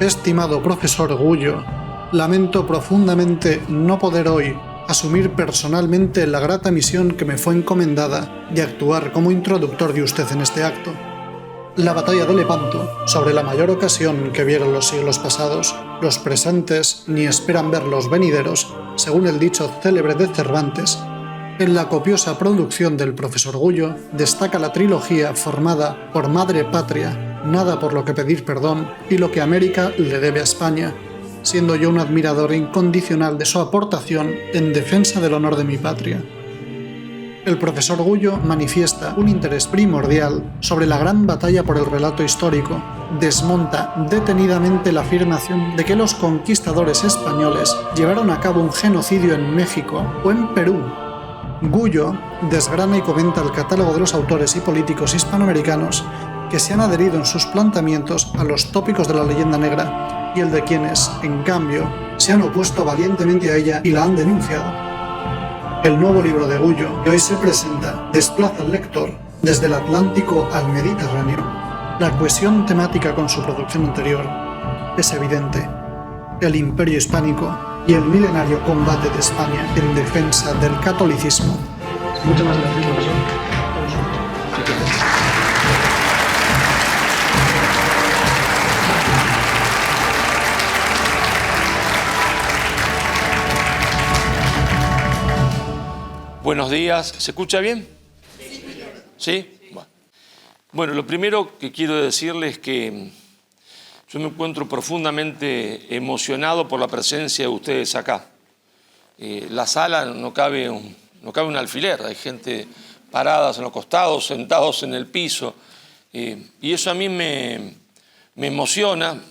Estimado profesor Gullo, lamento profundamente no poder hoy asumir personalmente la grata misión que me fue encomendada de actuar como introductor de usted en este acto. La batalla de Lepanto, sobre la mayor ocasión que vieron los siglos pasados, los presentes ni esperan ver los venideros, según el dicho célebre de Cervantes. En la copiosa producción del profesor Gullo destaca la trilogía formada por Madre Patria, Nada por lo que pedir perdón y lo que América le debe a España, siendo yo un admirador incondicional de su aportación en defensa del honor de mi patria. El profesor Gullo manifiesta un interés primordial sobre la gran batalla por el relato histórico, desmonta detenidamente la afirmación de que los conquistadores españoles llevaron a cabo un genocidio en México o en Perú. Gullo desgrana y comenta el catálogo de los autores y políticos hispanoamericanos que se han adherido en sus planteamientos a los tópicos de la leyenda negra y el de quienes, en cambio, se han opuesto valientemente a ella y la han denunciado. El nuevo libro de Gullo, que hoy se presenta, desplaza al lector desde el Atlántico al Mediterráneo. La cohesión temática con su producción anterior es evidente. El Imperio Hispánico y el milenario combate de España en defensa del catolicismo. Muchas gracias, profesor. Buenos días. ¿Se escucha bien? ¿Sí? Bueno, lo primero que quiero decirles es que yo me encuentro profundamente emocionado por la presencia de ustedes acá. La sala no cabe un alfiler, hay gente paradas en los costados, sentados en el piso, y eso a mí me emociona,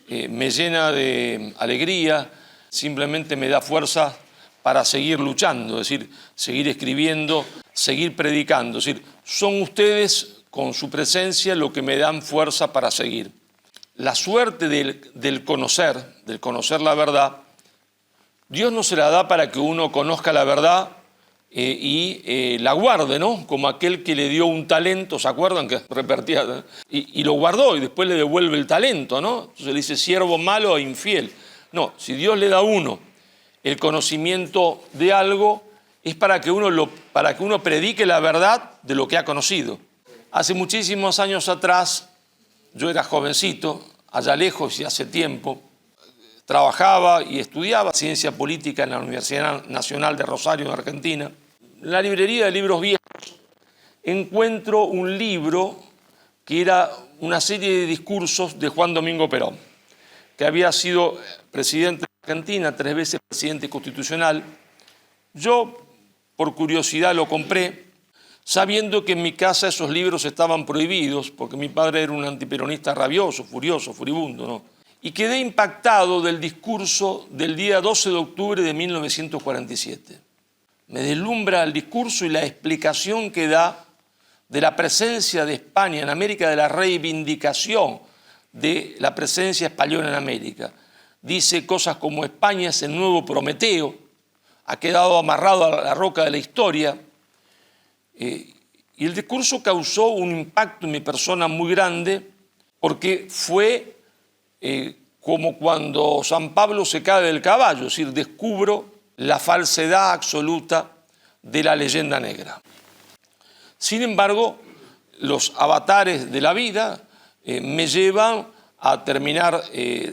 me llena de alegría, simplemente me da fuerza para seguir luchando, es decir, seguir escribiendo, seguir predicando. Es decir, son ustedes con su presencia lo que me dan fuerza para seguir. La suerte del conocer la verdad, Dios no se la da para que uno conozca la verdad y la guarde, ¿no? Como aquel que le dio un talento, ¿se acuerdan? Que repartía, ¿no? Y lo guardó y después le devuelve el talento, ¿no? Entonces le dice siervo malo e infiel. No, si Dios le da a uno el conocimiento de algo, es para que uno predique la verdad de lo que ha conocido. Hace muchísimos años atrás, yo era jovencito, allá lejos y hace tiempo, trabajaba y estudiaba ciencia política en la Universidad Nacional de Rosario, en Argentina. En la librería de libros viejos encuentro un libro que era una serie de discursos de Juan Domingo Perón, que había sido presidente de Argentina, 3 veces presidente constitucional. Yo, por curiosidad, lo compré, sabiendo que en mi casa esos libros estaban prohibidos, porque mi padre era un antiperonista rabioso, furioso, furibundo, ¿no? Y quedé impactado del discurso del día 12 de octubre de 1947. Me deslumbra el discurso y la explicación que da de la presencia de España en América, de la reivindicación de la presencia española en América. Dice cosas como España es el nuevo Prometeo, ha quedado amarrado a la roca de la historia. Y el discurso causó un impacto en mi persona muy grande porque fue como cuando San Pablo se cae del caballo, es decir, descubro la falsedad absoluta de la leyenda negra. Sin embargo, los avatares de la vida me llevan a terminar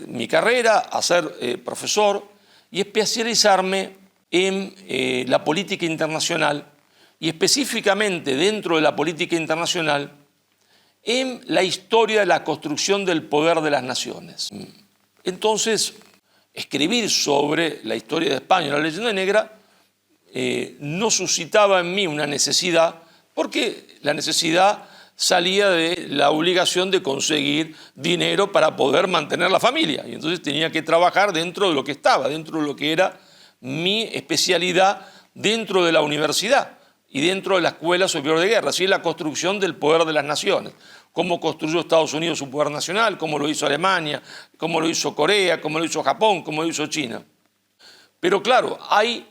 mi carrera, a ser profesor y especializarme en la política internacional y específicamente dentro de la política internacional en la historia de la construcción del poder de las naciones. Entonces, escribir sobre la historia de España y la leyenda negra no suscitaba en mí una necesidad, porque la necesidad salía de la obligación de conseguir dinero para poder mantener la familia. Y entonces tenía que trabajar dentro de lo que estaba, dentro de lo que era mi especialidad dentro de la universidad y dentro de la Escuela Superior de Guerra, así es la construcción del poder de las naciones. Cómo construyó Estados Unidos su poder nacional, cómo lo hizo Alemania, cómo lo hizo Corea, cómo lo hizo Japón, cómo lo hizo China. Pero claro, hay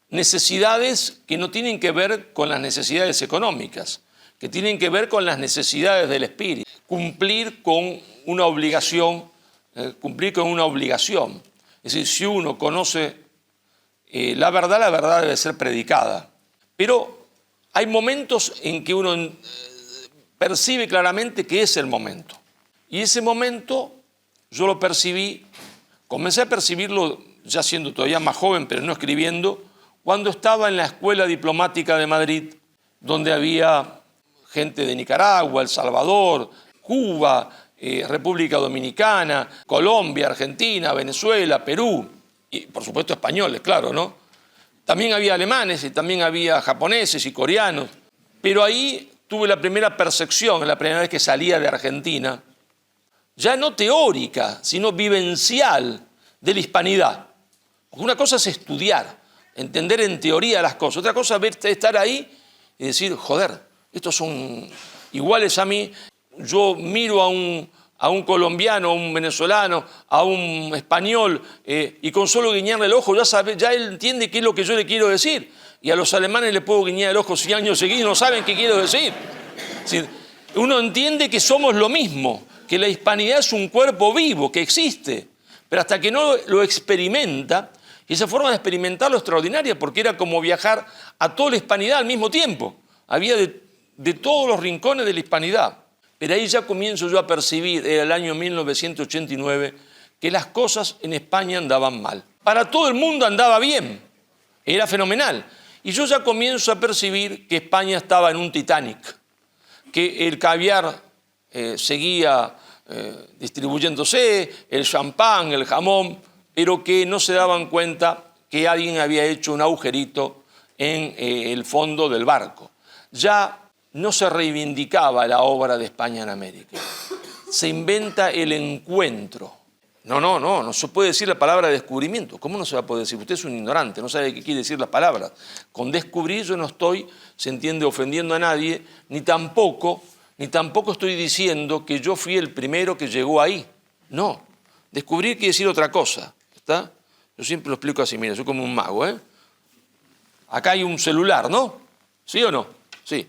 necesidades que no tienen que ver con las necesidades económicas, que tienen que ver con las necesidades del espíritu. Cumplir con una obligación, cumplir con una obligación. Es decir, si uno conoce la verdad debe ser predicada. Pero hay momentos en que uno percibe claramente que es el momento. Y ese momento yo lo percibí, comencé a percibirlo ya siendo todavía más joven, pero no escribiendo, cuando estaba en la Escuela Diplomática de Madrid, donde había gente de Nicaragua, El Salvador, Cuba, República Dominicana, Colombia, Argentina, Venezuela, Perú, y por supuesto españoles, claro, ¿no? También había alemanes y también había japoneses y coreanos, pero ahí tuve la primera percepción, la primera vez que salía de Argentina, ya no teórica, sino vivencial de la hispanidad. Porque una cosa es estudiar, entender en teoría las cosas, otra cosa es estar ahí y decir, joder, estos son iguales a mí. Yo miro a un colombiano, a un venezolano, a un español, y con solo guiñarle el ojo ya él entiende qué es lo que yo le quiero decir. Y a los alemanes le puedo guiñar el ojo 100 años seguidos y no saben qué quiero decir. Es decir, uno entiende que somos lo mismo, que la hispanidad es un cuerpo vivo, que existe, pero hasta que no lo experimenta, y esa forma de experimentarlo es extraordinaria, porque era como viajar a toda la hispanidad al mismo tiempo. Había de todos los rincones de la hispanidad. Pero ahí ya comienzo yo a percibir, era el año 1989, que las cosas en España andaban mal. Para todo el mundo andaba bien, era fenomenal. Y yo ya comienzo a percibir que España estaba en un Titanic, que el caviar seguía distribuyéndose, el champán, el jamón, pero que no se daban cuenta que alguien había hecho un agujerito en el fondo del barco. Ya no se reivindicaba la obra de España en América. Se inventa el encuentro. No se puede decir la palabra descubrimiento. ¿Cómo no se va a poder decir? Usted es un ignorante, no sabe qué quiere decir la palabra. Con descubrir yo no estoy, se entiende, ofendiendo a nadie, ni tampoco estoy diciendo que yo fui el primero que llegó ahí. No, descubrir quiere decir otra cosa, ¿está? Yo siempre lo explico así, mira, soy como un mago, ¿eh? Acá hay un celular, ¿no? ¿Sí o no? Sí.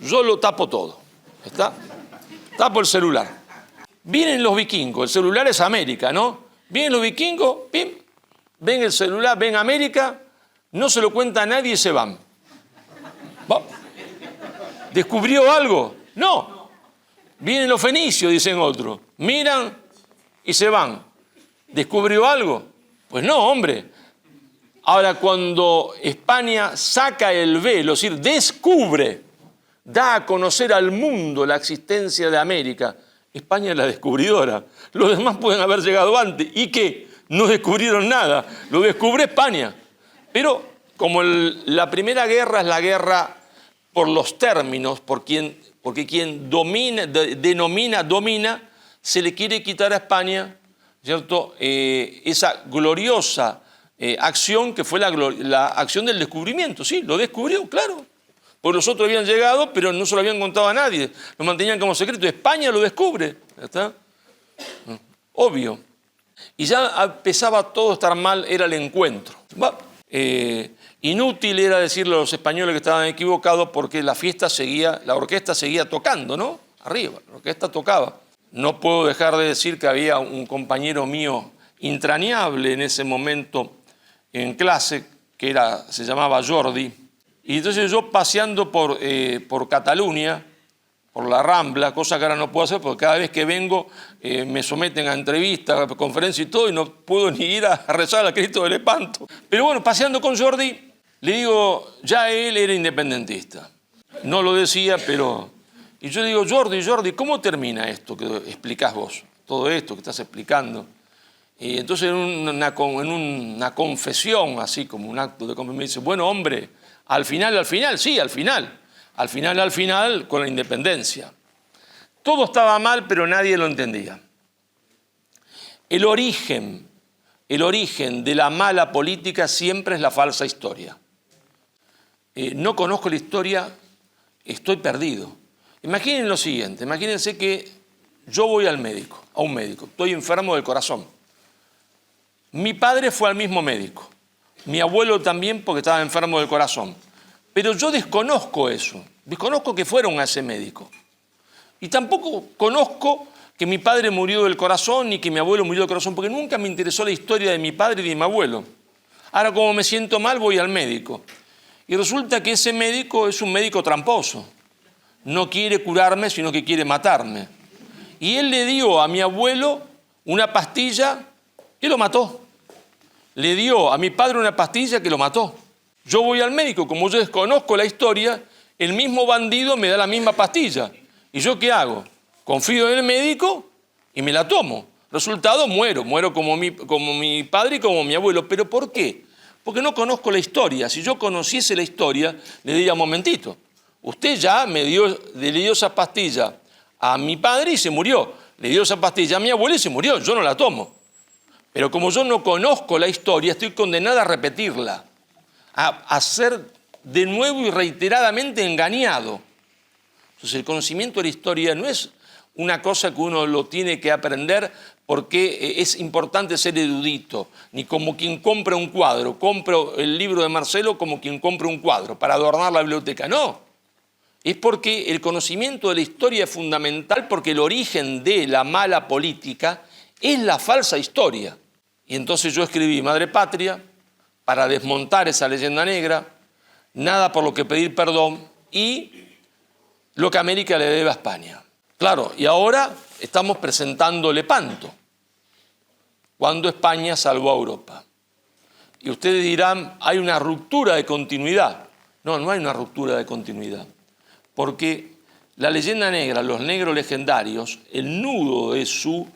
Yo lo tapo todo, ¿está? Tapo el celular. Vienen los vikingos, el celular es América, ¿no? Vienen los vikingos, pim, ven el celular, ven América, no se lo cuenta a nadie y se van. ¿Va? ¿Descubrió algo? No. Vienen los fenicios, dicen otros. Miran y se van. ¿Descubrió algo? Pues no, hombre. Ahora, cuando España saca el velo, es decir, descubre, da a conocer al mundo la existencia de América, España es la descubridora. Los demás pueden haber llegado antes. ¿Y qué? No descubrieron nada. Lo descubre España. Pero como la primera guerra es la guerra por los términos, porque quien domina, se le quiere quitar a España, ¿cierto? Esa gloriosa acción que fue la acción del descubrimiento. Sí, lo descubrió, claro. Porque los otros habían llegado, pero no se lo habían contado a nadie. Lo mantenían como secreto. España lo descubre. ¿Está? Obvio. Y ya empezaba todo a estar mal, era el encuentro. Inútil era decirle a los españoles que estaban equivocados porque la orquesta seguía tocando, ¿no? Arriba, la orquesta tocaba. No puedo dejar de decir que había un compañero mío entrañable en ese momento en clase, que se llamaba Jordi. Y entonces yo paseando por Cataluña, por la Rambla, cosa que ahora no puedo hacer porque cada vez que vengo me someten a entrevistas, a conferencias y todo, y no puedo ni ir a rezar al Cristo del Espanto. Pero bueno, paseando con Jordi, le digo, ya él era independentista. No lo decía, pero... Y yo digo, Jordi, ¿cómo termina esto que explicás vos? Todo esto que estás explicando. Y entonces en una confesión, así como un acto de confesión, me dice, bueno, hombre, al final, sí, al final, con la independencia. Todo estaba mal, pero nadie lo entendía. El origen de la mala política siempre es la falsa historia. No conozco la historia, estoy perdido. Imaginen lo siguiente, imagínense que yo voy a un médico, estoy enfermo del corazón. Mi padre fue al mismo médico, mi abuelo también porque estaba enfermo del corazón. Pero yo desconozco eso, desconozco que fueron a ese médico. Y tampoco conozco que mi padre murió del corazón ni que mi abuelo murió del corazón, porque nunca me interesó la historia de mi padre y de mi abuelo. Ahora, como me siento mal, voy al médico. Y resulta que ese médico es un médico tramposo. No quiere curarme, sino que quiere matarme. Y él le dio a mi abuelo una pastilla que lo mató. Le dio a mi padre una pastilla que lo mató. Yo voy al médico, como yo desconozco la historia, el mismo bandido me da la misma pastilla. ¿Y yo qué hago? Confío en el médico y me la tomo. Resultado, muero como mi padre y como mi abuelo. ¿Pero por qué? Porque no conozco la historia. Si yo conociese la historia, le diría, momentito, usted ya le dio esa pastilla a mi padre y se murió. Le dio esa pastilla a mi abuelo y se murió. Yo no la tomo. Pero como yo no conozco la historia, estoy condenado a repetirla, a ser de nuevo y reiteradamente engañado. Entonces el conocimiento de la historia no es una cosa que uno lo tiene que aprender porque es importante ser erudito, ni como quien compra un cuadro, compro el libro de Marcelo como quien compra un cuadro para adornar la biblioteca. No, es porque el conocimiento de la historia es fundamental, porque el origen de la mala política es la falsa historia. Y entonces yo escribí Madre Patria para desmontar esa leyenda negra, Nada por lo que pedir perdón y lo que América le debe a España. Claro, y ahora estamos presentando Lepanto, cuando España salvó a Europa. Y ustedes dirán, hay una ruptura de continuidad. No, no hay una ruptura de continuidad, porque la leyenda negra, los negros legendarios, el nudo de su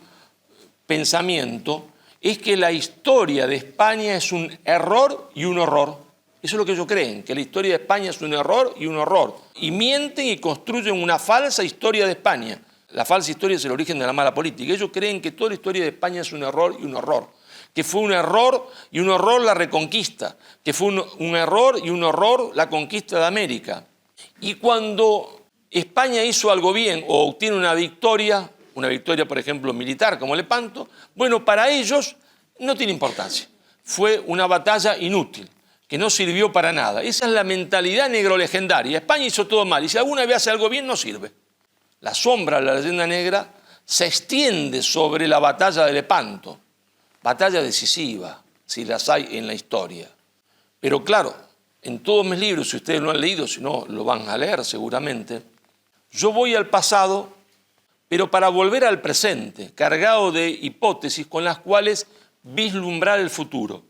pensamiento es que la historia de España es un error y un horror. Eso es lo que ellos creen, que la historia de España es un error y un horror. Y mienten y construyen una falsa historia de España. La falsa historia es el origen de la mala política. Ellos creen que toda la historia de España es un error y un horror. Que fue un error y un horror la reconquista. Que fue un error y un horror la conquista de América. Y cuando España hizo algo bien o obtiene una victoria por ejemplo militar como Lepanto, bueno, para ellos no tiene importancia. Fue una batalla inútil, que no sirvió para nada. Esa es la mentalidad negrolegendaria. España hizo todo mal y si alguna vez hace algo bien no sirve. La sombra de la leyenda negra se extiende sobre la batalla de Lepanto. Batalla decisiva, si las hay en la historia. Pero claro, en todos mis libros, si ustedes lo han leído, si no lo van a leer seguramente, yo voy al pasado, pero para volver al presente, cargado de hipótesis con las cuales vislumbrar el futuro.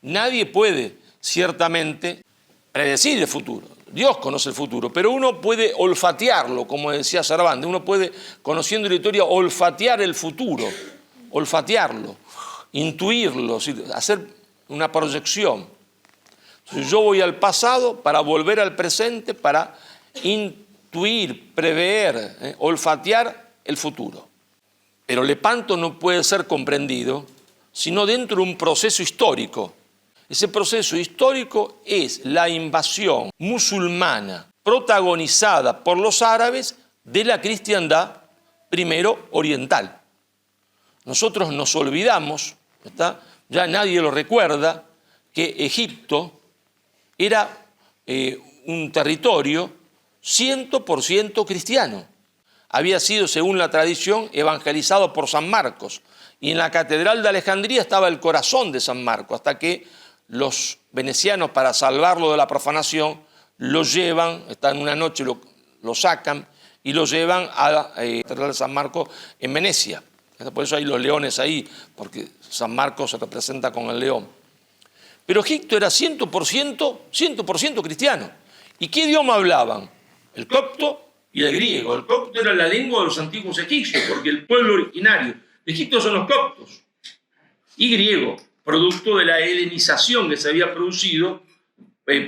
Nadie puede, ciertamente, predecir el futuro. Dios conoce el futuro, pero uno puede olfatearlo, como decía Cervantes. Uno puede, conociendo la historia, olfatear el futuro, olfatearlo, intuirlo, hacer una proyección. Entonces, yo voy al pasado para volver al presente, para intuir, prever, olfatear el futuro. Pero Lepanto no puede ser comprendido sino dentro de un proceso histórico. Ese proceso histórico es la invasión musulmana protagonizada por los árabes de la cristiandad, primero oriental. Nosotros nos olvidamos, ya nadie lo recuerda, que Egipto era un territorio 100% cristiano. Había sido, según la tradición, evangelizado por San Marcos. Y en la Catedral de Alejandría estaba el corazón de San Marcos, hasta que los venecianos, para salvarlo de la profanación, lo llevan, están una noche, lo sacan y lo llevan a la Catedral de San Marcos en Venecia. Por eso hay los leones ahí, porque San Marcos se representa con el león. Pero Egipto era 100% cristiano. ¿Y qué idioma hablaban? El copto y el griego. El copto era la lengua de los antiguos egipcios, porque el pueblo originario de Egipto son los coptos. Y griego, producto de la helenización que se había producido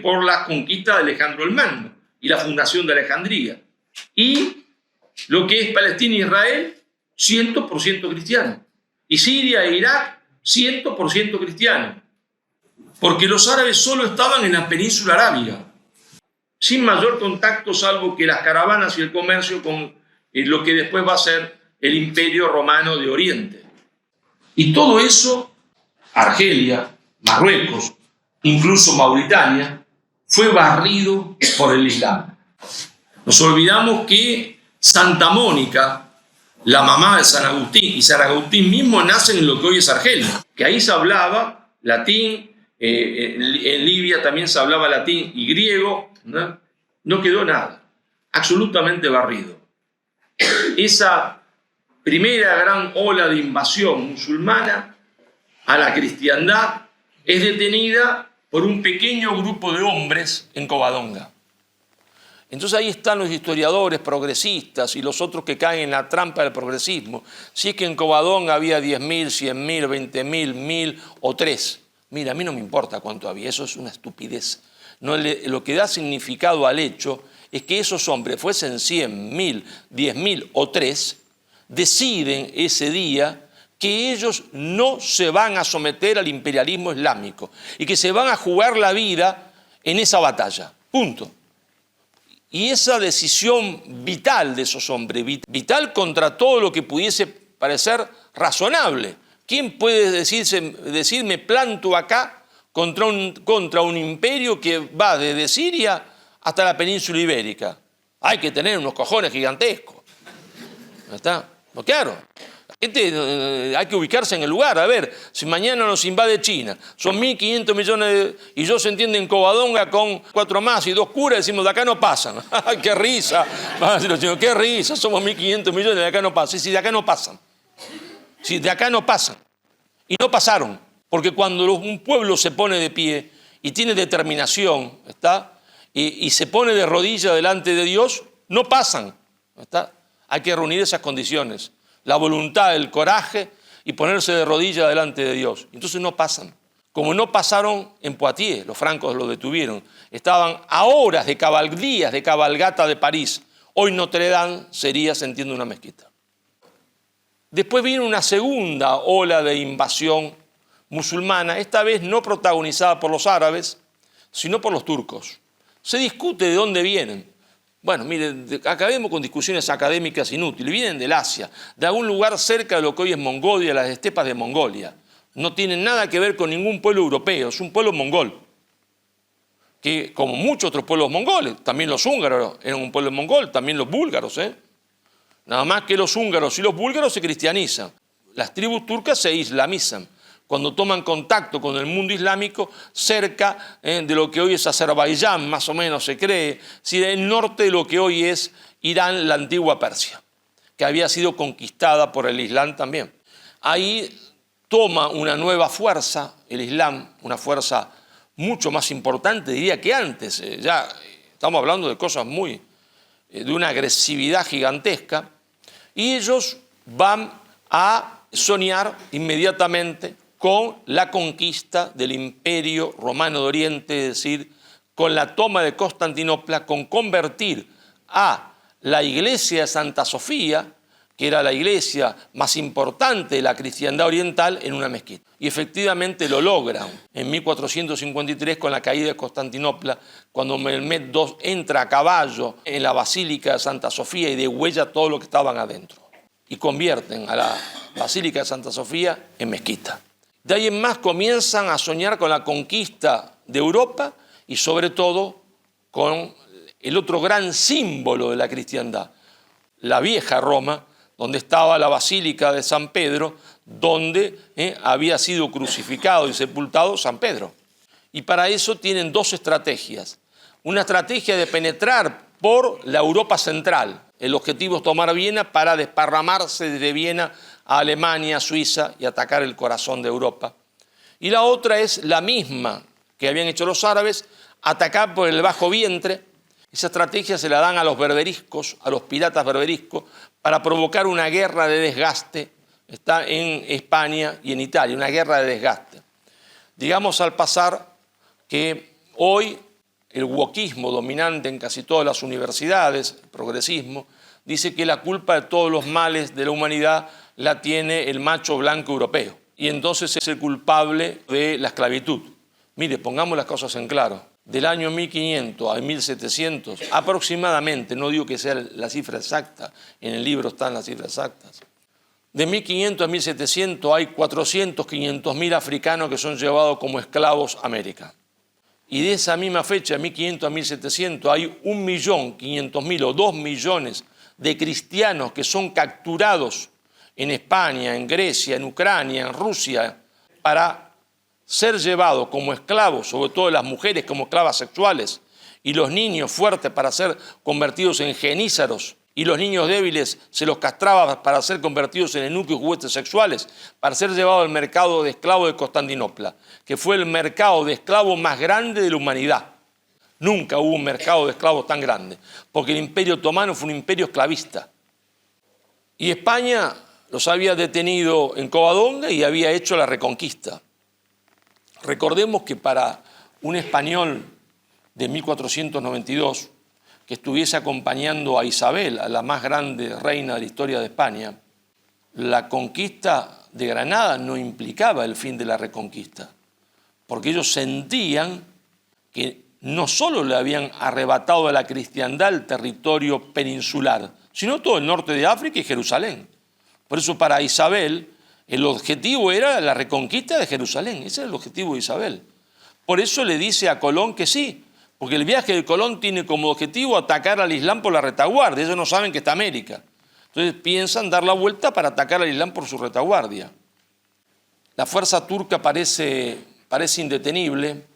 por la conquista de Alejandro el Magno y la fundación de Alejandría. Y lo que es Palestina e Israel, 100% cristiano. Y Siria e Irak, 100% cristiano. Porque los árabes solo estaban en la península arábiga, sin mayor contacto salvo que las caravanas y el comercio con lo que después va a ser el Imperio Romano de Oriente. Y todo eso, Argelia, Marruecos, incluso Mauritania, fue barrido por el Islam. Nos olvidamos que Santa Mónica, la mamá de San Agustín, y San Agustín mismo nacen en lo que hoy es Argelia, que ahí se hablaba latín, en Libia también se hablaba latín y griego, ¿no? No quedó nada, absolutamente barrido. Esa primera gran ola de invasión musulmana a la cristiandad es detenida por un pequeño grupo de hombres en Covadonga. Entonces ahí están los historiadores progresistas y los otros que caen en la trampa del progresismo. Si es que en Covadonga había 10.000, 100.000, 20.000, 1.000 o 3. Mira, a mí no me importa cuánto había, eso es una estupidez. No, lo que da significado al hecho es que esos hombres, fuesen 100.000, 10.000 o 3, deciden ese día que ellos no se van a someter al imperialismo islámico y que se van a jugar la vida en esa batalla. Punto. Y esa decisión vital de esos hombres, vital contra todo lo que pudiese parecer razonable. ¿Quién puede decir me planto acá contra un imperio que va desde Siria hasta la península ibérica? Hay que tener unos cojones gigantescos. ¿No está? No, claro. Hay que ubicarse en el lugar. A ver, si mañana nos invade China, son 1.500 millones y ellos se entienden Covadonga con 4 más y 2 curas, decimos, de acá no pasan. ¡Qué risa! Van a decir los chinos, ¡qué risa! Somos 1.500 millones, de acá no pasan. Sí, de acá no pasan. Sí, de acá no pasan. Y no pasaron, porque cuando un pueblo se pone de pie y tiene determinación, ¿está? Y se pone de rodillas delante de Dios, no pasan, ¿está? Hay que reunir esas condiciones. La voluntad, el coraje y ponerse de rodillas delante de Dios. Entonces no pasan. Como no pasaron en Poitiers, los francos lo detuvieron. Estaban a horas de días de cabalgata de París. Hoy Notre Dame sería, se entiende, una mezquita. Después vino una segunda ola de invasión musulmana, esta vez no protagonizada por los árabes, sino por los turcos. Se discute de dónde vienen. Bueno, miren, acabemos con discusiones académicas inútiles. Vienen del Asia, de algún lugar cerca de lo que hoy es Mongolia, las estepas de Mongolia. No tienen nada que ver con ningún pueblo europeo, es un pueblo mongol. Que como muchos otros pueblos mongoles, también los húngaros eran un pueblo mongol, también los búlgaros, Nada más que los húngaros y los búlgaros se cristianizan. Las tribus turcas se islamizan cuando toman contacto con el mundo islámico cerca de lo que hoy es Azerbaiyán, más o menos se cree, el norte de lo que hoy es Irán, la antigua Persia, que había sido conquistada por el Islam también. Ahí toma una nueva fuerza el Islam, una fuerza mucho más importante, diría que antes. Ya estamos hablando de cosas de una agresividad gigantesca, y ellos van a soñar inmediatamente con la conquista del Imperio Romano de Oriente, es decir, con la toma de Constantinopla, con convertir a la iglesia de Santa Sofía, que era la iglesia más importante de la cristiandad oriental, en una mezquita. Y efectivamente lo logran en 1453 con la caída de Constantinopla, cuando Mehmed II entra a caballo en la Basílica de Santa Sofía y degüella todo lo que estaban adentro. Y convierten a la Basílica de Santa Sofía en mezquita. De ahí en más comienzan a soñar con la conquista de Europa y sobre todo con el otro gran símbolo de la cristiandad, la vieja Roma, donde estaba la Basílica de San Pedro, donde había sido crucificado y sepultado San Pedro. Y para eso tienen dos estrategias. Una estrategia de penetrar por la Europa central. El objetivo es tomar Viena para desparramarse desde Viena a Alemania, a Suiza y atacar el corazón de Europa. Y la otra es la misma que habían hecho los árabes, atacar por el bajo vientre. Esa estrategia se la dan a los berberiscos, a los piratas berberiscos, para provocar una guerra de desgaste. Está en España y en Italia, una guerra de desgaste. Digamos al pasar que hoy el wokismo dominante en casi todas las universidades, el progresismo, dice que la culpa de todos los males de la humanidad la tiene el macho blanco europeo. Y entonces es el culpable de la esclavitud. Mire, pongamos las cosas en claro. Del año 1500 a 1700, aproximadamente, no digo que sea la cifra exacta, en el libro están las cifras exactas. De 1500 a 1700 hay 400, 500.000 africanos que son llevados como esclavos a América. Y de esa misma fecha, de 1500 a 1700, hay 1.500.000 o 2 millones de cristianos que son capturados en España, en Grecia, en Ucrania, en Rusia, para ser llevados como esclavos, sobre todo las mujeres como esclavas sexuales, y los niños fuertes para ser convertidos en genízaros, y los niños débiles se los castraba para ser convertidos en eunucos y juguetes sexuales, para ser llevados al mercado de esclavos de Constantinopla, que fue el mercado de esclavos más grande de la humanidad. Nunca hubo un mercado de esclavos tan grande, porque el Imperio Otomano fue un imperio esclavista. Y España los había detenido en Covadonga y había hecho la Reconquista. Recordemos que para un español de 1492, que estuviese acompañando a Isabel, a la más grande reina de la historia de España, la conquista de Granada no implicaba el fin de la Reconquista, porque ellos sentían que no solo le habían arrebatado a la cristiandad el territorio peninsular, sino todo el norte de África y Jerusalén. Por eso para Isabel el objetivo era la reconquista de Jerusalén, ese era el objetivo de Isabel. Por eso le dice a Colón que sí, porque el viaje de Colón tiene como objetivo atacar al Islam por la retaguardia, ellos no saben que está América. Entonces piensan dar la vuelta para atacar al Islam por su retaguardia. La fuerza turca parece indetenible.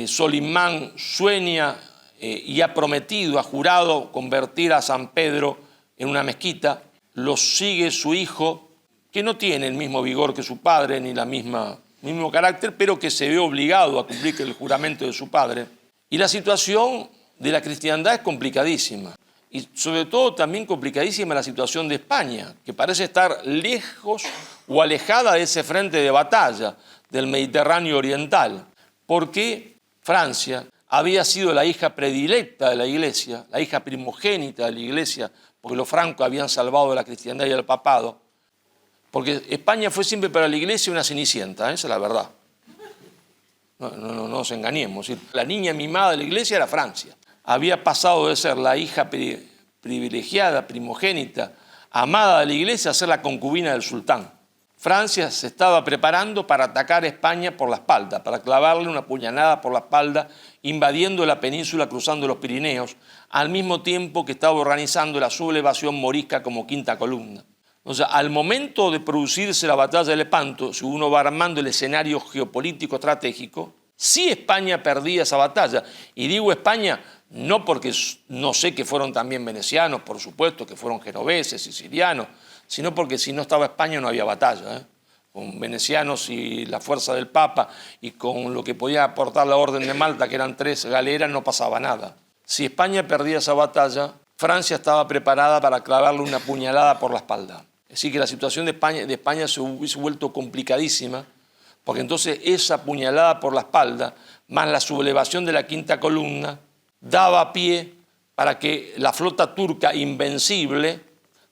Solimán sueña y ha prometido, ha jurado convertir a San Pedro en una mezquita. Lo sigue su hijo, que no tiene el mismo vigor que su padre, ni el mismo carácter, pero que se ve obligado a cumplir el juramento de su padre. Y la situación de la cristiandad es complicadísima. Y sobre todo también complicadísima la situación de España, que parece estar lejos o alejada de ese frente de batalla del Mediterráneo oriental, porque Francia había sido la hija predilecta de la Iglesia, la hija primogénita de la Iglesia, porque los francos habían salvado a la cristiandad y al papado, porque España fue siempre para la Iglesia una cenicienta, esa es la verdad. No nos engañemos, la niña mimada de la Iglesia era Francia. Había pasado de ser la hija privilegiada, primogénita, amada de la Iglesia, a ser la concubina del sultán. Francia se estaba preparando para atacar a España por la espalda, para clavarle una puñalada por la espalda, invadiendo la península, cruzando los Pirineos, al mismo tiempo que estaba organizando la sublevación morisca como quinta columna. O sea, al momento de producirse la batalla de Lepanto, si uno va armando el escenario geopolítico estratégico, sí España perdía esa batalla. Y digo España no porque no sé que fueron también venecianos, por supuesto, que fueron genoveses y sirianos, sino porque si no estaba España no había batalla. Con venecianos y la fuerza del Papa y con lo que podía aportar la Orden de Malta, que eran 3 galeras, no pasaba nada. Si España perdía esa batalla, Francia estaba preparada para clavarle una puñalada por la espalda. Es decir, que la situación de España se hubiese vuelto complicadísima, porque entonces esa puñalada por la espalda, más la sublevación de la quinta columna, daba pie para que la flota turca invencible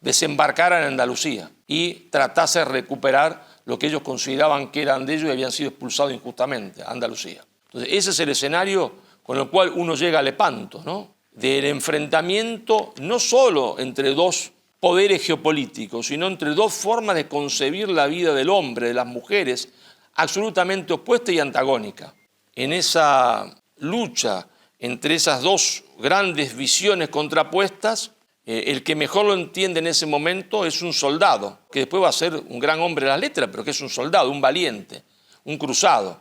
desembarcara en Andalucía y tratase de recuperar lo que ellos consideraban que eran de ellos y habían sido expulsados injustamente a Andalucía. Entonces ese es el escenario con el cual uno llega a Lepanto, ¿no? Del enfrentamiento no solo entre dos poderes geopolíticos, sino entre dos formas de concebir la vida del hombre, de las mujeres, absolutamente opuesta y antagónica. En esa lucha entre esas dos grandes visiones contrapuestas, el que mejor lo entiende en ese momento es un soldado, que después va a ser un gran hombre de las letras, pero que es un soldado, un valiente, un cruzado,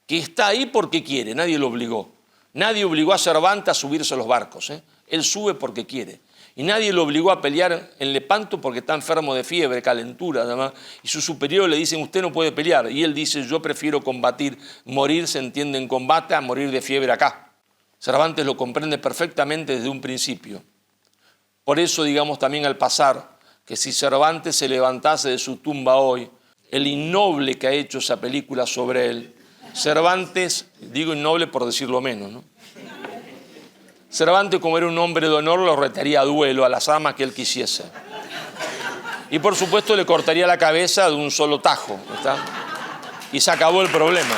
que está ahí porque quiere, nadie lo obligó. Nadie obligó a Cervantes a subirse a los barcos, Él sube porque quiere. Y nadie lo obligó a pelear en Lepanto porque está enfermo de fiebre, calentura, además. Y sus superiores le dicen, usted no puede pelear. Y él dice, yo prefiero combatir, morir se entiende en combate a morir de fiebre acá. Cervantes lo comprende perfectamente desde un principio. Por eso digamos también al pasar que si Cervantes se levantase de su tumba hoy, el innoble que ha hecho esa película sobre él, Cervantes, digo innoble por decirlo menos, ¿no? Cervantes, como era un hombre de honor, lo retaría a duelo a las armas que él quisiese. Y por supuesto le cortaría la cabeza de un solo tajo, ¿está? Y se acabó el problema.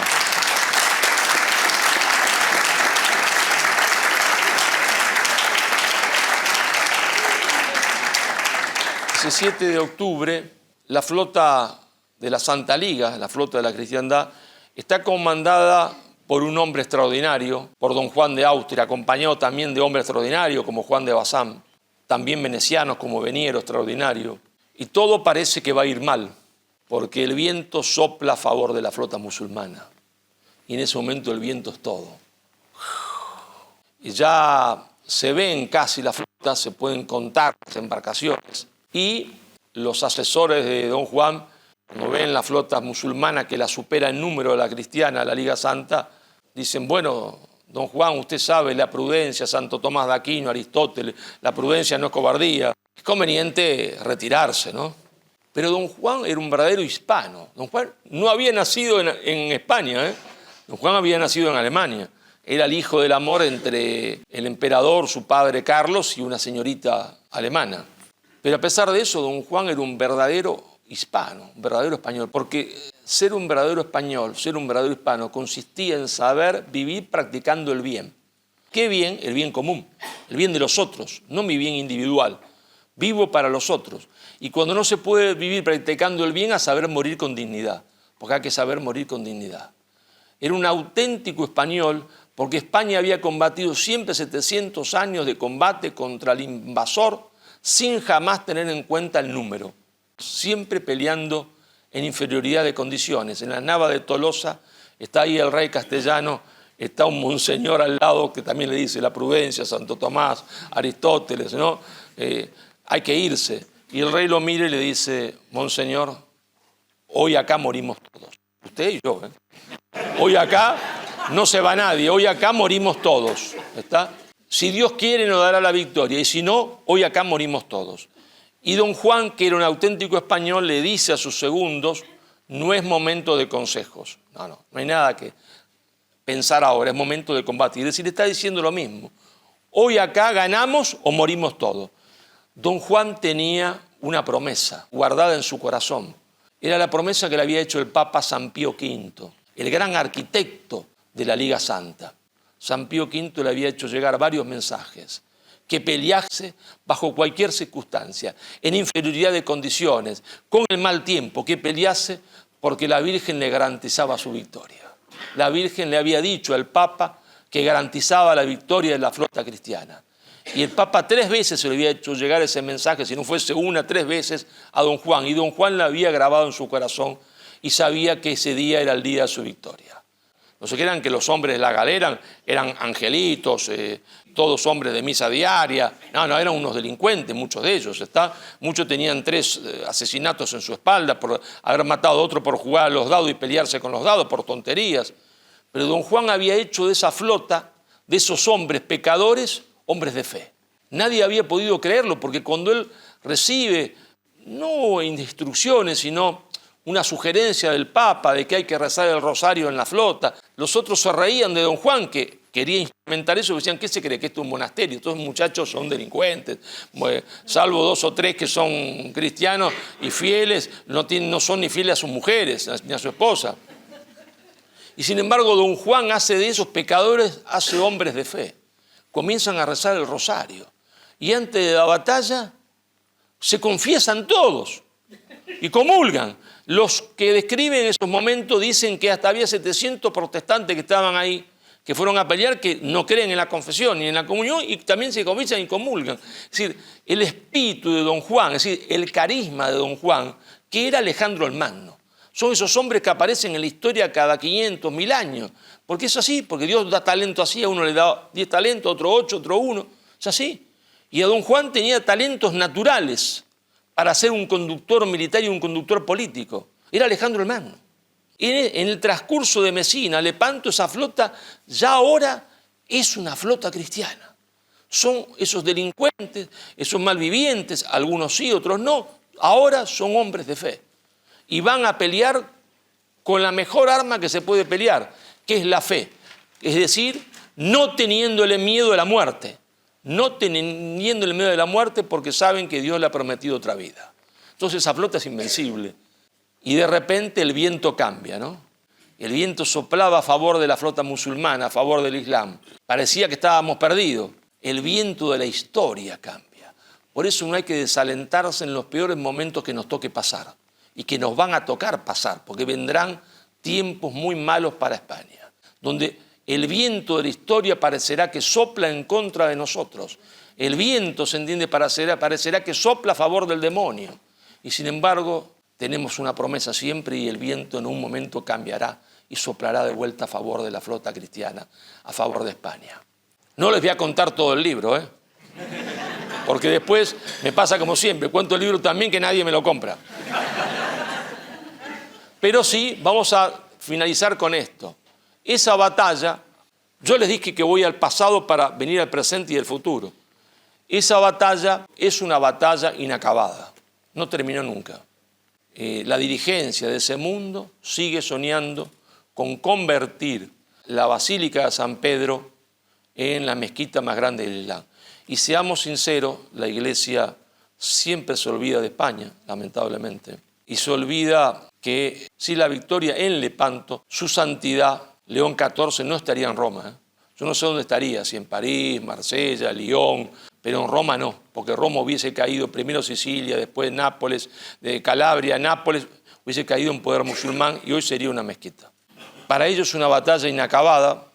Ese 7 de octubre, la flota de la Santa Liga, la flota de la cristiandad, está comandada por un hombre extraordinario, por don Juan de Austria, acompañado también de hombres extraordinarios como Juan de Bazán. también venecianos como Veniero, extraordinario, y todo parece que va a ir mal, porque el viento sopla a favor de la flota musulmana, y en ese momento el viento es todo. Y ya se ven casi la flota, se pueden contar las embarcaciones, y los asesores de don Juan, cuando ven la flota musulmana que la supera en número de la cristiana, la Liga Santa, dicen, bueno, don Juan, usted sabe la prudencia, Santo Tomás de Aquino, Aristóteles, la prudencia no es cobardía. Es conveniente retirarse, ¿no? Pero don Juan era un verdadero hispano. Don Juan no había nacido en España, ¿eh? Don Juan había nacido en Alemania. Era el hijo del amor entre el emperador, su padre Carlos, y una señorita alemana. Pero a pesar de eso, don Juan era un verdadero hispano, un verdadero español, porque ser un verdadero español, ser un verdadero hispano, consistía en saber vivir practicando el bien. ¿Qué bien? El bien común, el bien de los otros, no mi bien individual. Vivo para los otros. Y cuando no se puede vivir practicando el bien, a saber morir con dignidad, porque hay que saber morir con dignidad. Era un auténtico español, porque España había combatido siempre 700 años de combate contra el invasor, sin jamás tener en cuenta el número, siempre peleando en inferioridad de condiciones. En la Nava de Tolosa está ahí el rey castellano, está un monseñor al lado que también le dice la prudencia, Santo Tomás, Aristóteles, ¿no? Hay que irse. Y el rey lo mira y le dice, monseñor, hoy acá morimos todos. Usted y yo, ¿eh? Hoy acá no se va nadie, hoy acá morimos todos. ¿Está? Si Dios quiere nos dará la victoria, y si no, hoy acá morimos todos. Y don Juan, que era un auténtico español, le dice a sus segundos, no es momento de consejos. No hay nada que pensar ahora, es momento de combatir. Es decir, le está diciendo lo mismo. Hoy acá ganamos o morimos todos. Don Juan tenía una promesa guardada en su corazón. Era la promesa que le había hecho el Papa San Pío V, el gran arquitecto de la Liga Santa. San Pío V le había hecho llegar varios mensajes, que pelease bajo cualquier circunstancia, en inferioridad de condiciones, con el mal tiempo, que pelease porque la Virgen le garantizaba su victoria. La Virgen le había dicho al Papa que garantizaba la victoria de la flota cristiana. Y el Papa 3 veces se le había hecho llegar ese mensaje, si no fuese 1, 3 veces, a don Juan. Y don Juan lo había grabado en su corazón y sabía que ese día era el día de su victoria. No se crean que los hombres de la galera eran angelitos, todos hombres de misa diaria. No, eran unos delincuentes, muchos de ellos. Muchos tenían 3 asesinatos en su espalda por haber matado a otro por jugar a los dados y pelearse con los dados por tonterías. Pero don Juan había hecho de esa flota, de esos hombres pecadores, hombres de fe. Nadie había podido creerlo, porque cuando él recibe, no instrucciones, sino una sugerencia del Papa de que hay que rezar el rosario en la flota, los otros se reían de don Juan, que quería implementar eso, y decían, ¿qué se cree? Que esto es un monasterio, todos los muchachos son delincuentes, salvo 2 o 3 que son cristianos y fieles, no son ni fieles a sus mujeres, ni a su esposa. Y sin embargo, don Juan hace de esos pecadores, hace hombres de fe. Comienzan a rezar el rosario. Y antes de la batalla se confiesan todos y comulgan. Los que describen esos momentos dicen que hasta había 700 protestantes que estaban ahí, que fueron a pelear, que no creen en la confesión ni en la comunión, y también se confiesan y comulgan. Es decir, el espíritu de don Juan, es decir, el carisma de don Juan, que era Alejandro el Magno. Son esos hombres que aparecen en la historia cada 500, 1000 años. Porque es así, porque Dios da talento así, a uno le da 10 talentos, a otro 8, otro 1. Es así. Y a don Juan tenía talentos naturales para ser un conductor militar y un conductor político. Era Alejandro el Magno. Y en el transcurso de Mesina, Lepanto, esa flota ya ahora es una flota cristiana. Son esos delincuentes, esos malvivientes, algunos sí, otros no. Ahora son hombres de fe. Y van a pelear con la mejor arma que se puede pelear, que es la fe. Es decir, no teniéndole miedo a la muerte. No teniéndole miedo a la muerte porque saben que Dios le ha prometido otra vida. Entonces esa flota es invencible. Y de repente el viento cambia, ¿no? El viento soplaba a favor de la flota musulmana, a favor del Islam. Parecía que estábamos perdidos. El viento de la historia cambia. Por eso no hay que desalentarse en los peores momentos que nos toque pasar. Y que nos van a tocar pasar, porque vendrán tiempos muy malos para España, donde el viento de la historia parecerá que sopla en contra de nosotros. El viento, se entiende, parecerá que sopla a favor del demonio. Y sin embargo, tenemos una promesa siempre y el viento en un momento cambiará y soplará de vuelta a favor de la flota cristiana, a favor de España. No les voy a contar todo el libro, porque después me pasa como siempre, cuento el libro también que nadie me lo compra. Pero sí, vamos a finalizar con esto. Esa batalla, yo les dije que voy al pasado para venir al presente y al futuro. Esa batalla es una batalla inacabada, no terminó nunca. La dirigencia de ese mundo sigue soñando con convertir la Basílica de San Pedro en la mezquita más grande del Islam. Y seamos sinceros, la Iglesia siempre se olvida de España, lamentablemente. Y se olvida que si la victoria en Lepanto, su santidad, León XIV, no estaría en Roma. Yo no sé dónde estaría, si en París, Marsella, Lyon, pero en Roma no, porque Roma hubiese caído primero Sicilia, después Nápoles, de Calabria, Nápoles, hubiese caído en poder musulmán y hoy sería una mezquita. Para ellos es una batalla inacabada.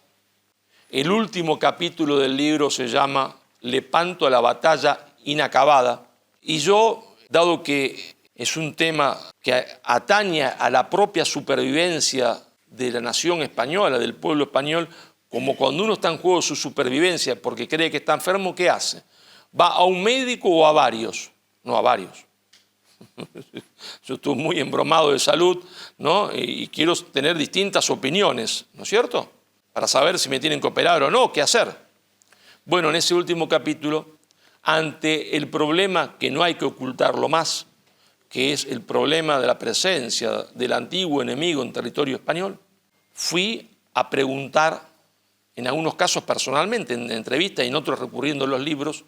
El último capítulo del libro se llama Lepanto, la batalla inacabada. Y yo, dado que es un tema que atañe a la propia supervivencia de la nación española, del pueblo español, como cuando uno está en juego su supervivencia porque cree que está enfermo, ¿qué hace? ¿Va a un médico o a varios? No, a varios. Yo estoy muy embromado de salud, ¿no? Y quiero tener distintas opiniones, ¿no es cierto? Para saber si me tienen que operar o no, qué hacer. Bueno, en ese último capítulo, ante el problema que no hay que ocultarlo más, que es el problema de la presencia del antiguo enemigo en territorio español, fui a preguntar, en algunos casos personalmente, en entrevistas y en otros recurriendo a los libros,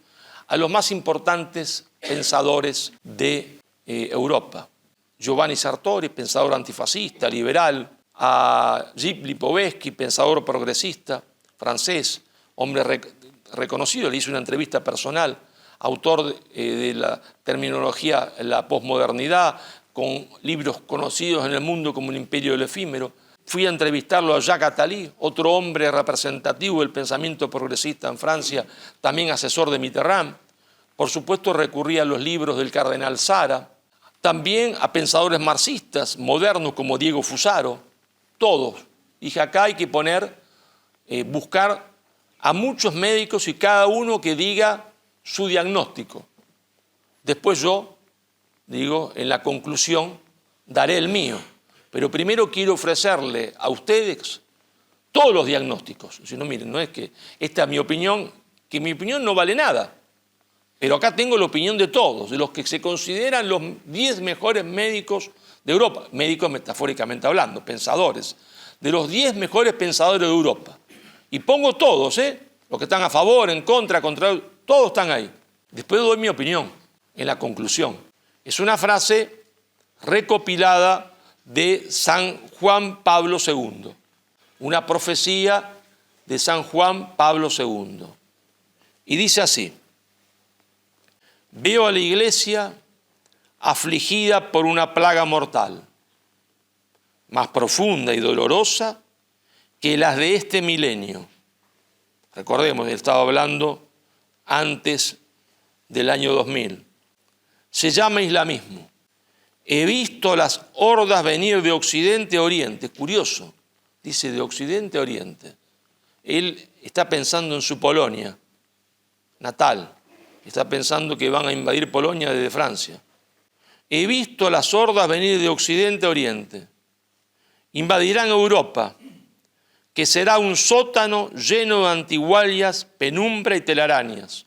a los más importantes pensadores de Europa. Giovanni Sartori, pensador antifascista, liberal, a Gilles Lipovetsky, pensador progresista, francés, hombre reconocido, le hice una entrevista personal, autor de la terminología, la posmodernidad, con libros conocidos en el mundo como El imperio del efímero. Fui a entrevistarlo a Jacques Attali, otro hombre representativo del pensamiento progresista en Francia, también asesor de Mitterrand. Por supuesto, recurrí a los libros del cardenal Sara, también a pensadores marxistas modernos como Diego Fusaro, todos. Dije, acá hay que buscar a muchos médicos y cada uno que diga su diagnóstico. Después yo, en la conclusión, daré el mío. Pero primero quiero ofrecerle a ustedes todos los diagnósticos. Si no, miren, no es que esta es mi opinión, que mi opinión no vale nada. Pero acá tengo la opinión de todos, de los que se consideran los 10 mejores médicos de Europa. Médicos metafóricamente hablando, pensadores. De los 10 mejores pensadores de Europa. Y pongo todos, los que están a favor, en contra, todos están ahí. Después doy mi opinión en la conclusión. Es una frase recopilada de San Juan Pablo II, una profecía de San Juan Pablo II. Y dice así: veo a la iglesia afligida por una plaga mortal, más profunda y dolorosa que las de este milenio. Recordemos, él estaba hablando antes del año 2000. Se llama islamismo. He visto las hordas venir de occidente a oriente. Curioso, dice de occidente a oriente. Él está pensando en su Polonia natal. Está pensando que van a invadir Polonia desde Francia. He visto las hordas venir de occidente a oriente. Invadirán Europa, que será un sótano lleno de antigualias, penumbra y telarañas.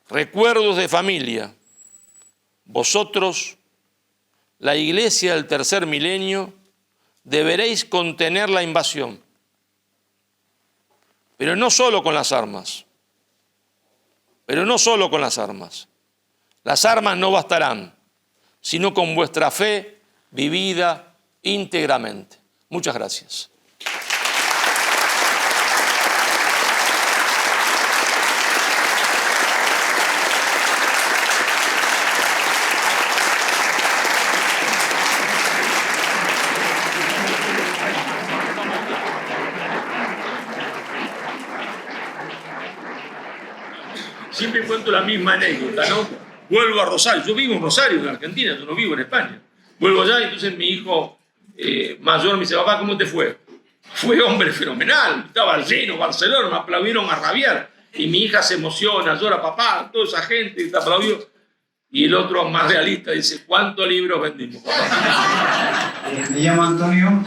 Recuerdos de familia. Vosotros, la iglesia del tercer milenio, deberéis contener la invasión. Pero no solo con las armas. Las armas no bastarán, sino con vuestra fe vivida íntegramente. Muchas gracias. cuento la misma anécdota, ¿no? Vuelvo a Rosario, yo vivo en Rosario, en Argentina, yo no vivo en España. Vuelvo allá y entonces mi hijo mayor me dice, papá, ¿cómo te fue? Fue, hombre, fenomenal, estaba lleno Barcelona, me aplaudieron a rabiar. Y mi hija se emociona, llora, papá, toda esa gente te aplaudió. Y el otro, más realista, dice, ¿cuántos libros vendimos, papá? Me llamo Antonio,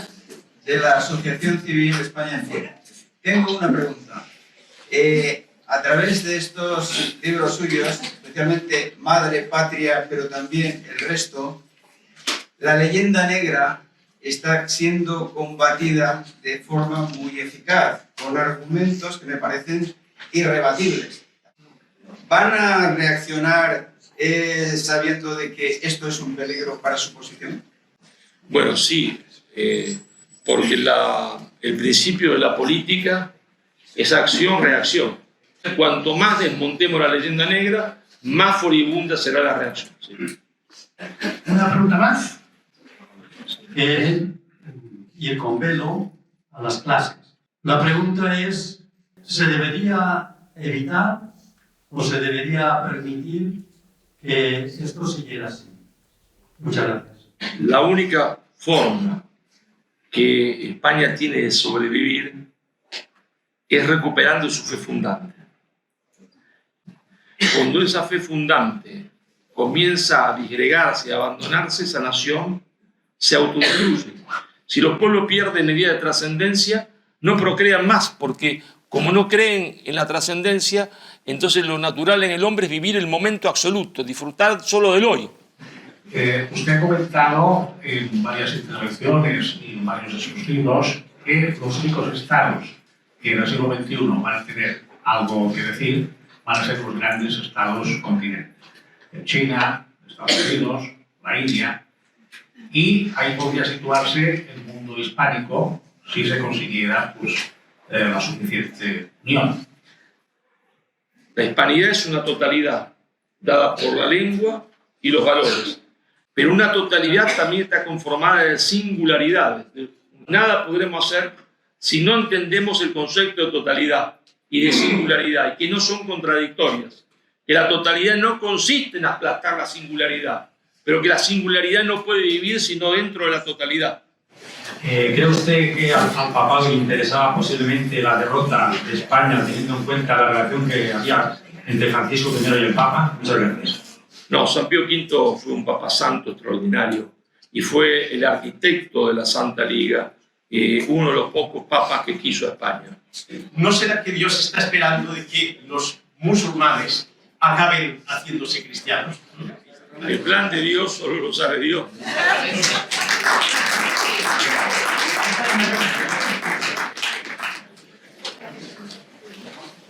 de la Asociación Civil España en Pie. Tengo una pregunta. A través de estos libros suyos, especialmente Madre, Patria, pero también el resto, la leyenda negra está siendo combatida de forma muy eficaz, con argumentos que me parecen irrebatibles. ¿Van a reaccionar sabiendo de que esto es un peligro para su posición? Bueno, sí, porque el principio de la política es acción-reacción. Cuanto más desmontemos la leyenda negra, más furibunda será la reacción. ¿Sí? Una pregunta más. Ir con velo a las clases. La pregunta es, ¿se debería evitar o se debería permitir que esto siguiera así? Muchas gracias. La única forma que España tiene de sobrevivir es recuperando su fe fundante. Cuando esa fe fundante comienza a disgregarse, a abandonarse, esa nación se autodestruye. Si los pueblos pierden la idea de trascendencia, no procrean más, porque como no creen en la trascendencia, entonces lo natural en el hombre es vivir el momento absoluto, disfrutar solo del hoy. Usted ha comentado en varias intervenciones y en varios de sus libros que los únicos estados que en el siglo XXI van a tener algo que decir van a ser los grandes estados continentes. China, Estados Unidos, la India, y ahí podría situarse el mundo hispánico si se consiguiera la suficiente unión. La hispanidad es una totalidad dada por la lengua y los valores, pero una totalidad también está conformada de singularidades. Nada podremos hacer si no entendemos el concepto de totalidad y de singularidad, y que no son contradictorias, que la totalidad no consiste en aplastar la singularidad, pero que la singularidad no puede vivir sino dentro de la totalidad. ¿Cree usted que al Papa le interesaba posiblemente la derrota de España, teniendo en cuenta la relación que había entre Francisco I y el Papa? Muchas gracias. No, San Pío V fue un Papa santo extraordinario y fue el arquitecto de la Santa Liga, uno de los pocos papas que quiso a España. ¿No será que Dios está esperando de que los musulmanes acaben haciéndose cristianos? El plan de Dios solo lo sabe Dios.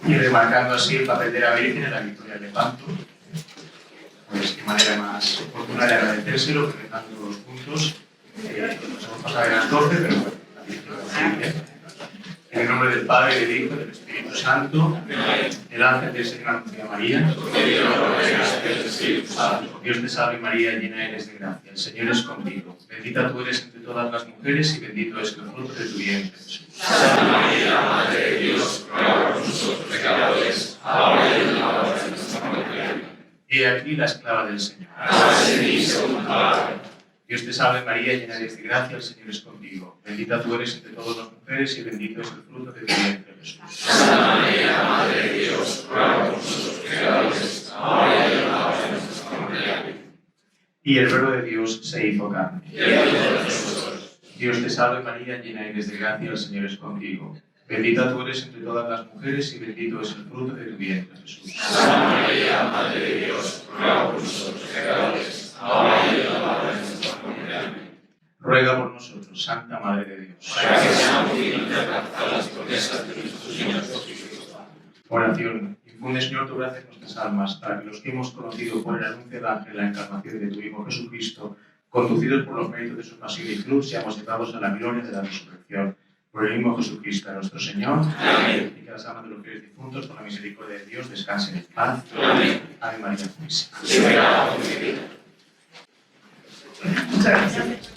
Y remarcando así el papel de la Virgen en la victoria de Lepanto, pues qué manera más oportuna de agradecérselo, rezando los puntos. Nos hemos pasado de las 12, pero bueno, la Virgen lo recibe. En el nombre del Padre, del Hijo y del Espíritu Santo, el ángel del Señor anunció a María. Dios te salve María, llena eres de gracia, el Señor es contigo. Bendita tú eres entre todas las mujeres y bendito es el fruto de tu vientre, Jesús. Santa María, Madre de Dios, ruega por nosotros pecadores, ahora y en la hora de nuestra muerte. He aquí la esclava del Señor. Hágase en mí según tu palabra. Dios te salve María, llena eres de gracia, el Señor es contigo. Bendita tú eres entre todas las mujeres y bendito es el fruto de tu vientre, Jesús. Santa María, Madre de Dios, ruega por nosotros pecadores, ahora y en la hora de nuestra muerte. Y el Verbo de Dios se hizo carne. Dios te salve María, llena eres de gracia, el Señor es contigo. Bendita tú eres entre todas las mujeres y bendito es el fruto de tu vientre, Jesús. Santa María, Madre de Dios, ruega por nosotros pecadores, ahora y en la hora de nuestra muerte. Ruega por nosotros, Santa Madre de Dios. Para que seamos dignos de alcanzar las promesas de nuestro Señor Jesucristo. Oración. Infunde, Señor, tu gracia en nuestras almas, para que los que hemos conocido por el anuncio del ángel la encarnación de tu Hijo Jesucristo, conducidos por los méritos de su pasión y cruz, seamos llevados a la gloria de la resurrección. Por el mismo Jesucristo, nuestro Señor. Amén. Y que las almas de los fieles difuntos, por la misericordia de Dios, descansen en paz. Amén. Ave María Purísima. Muchas gracias.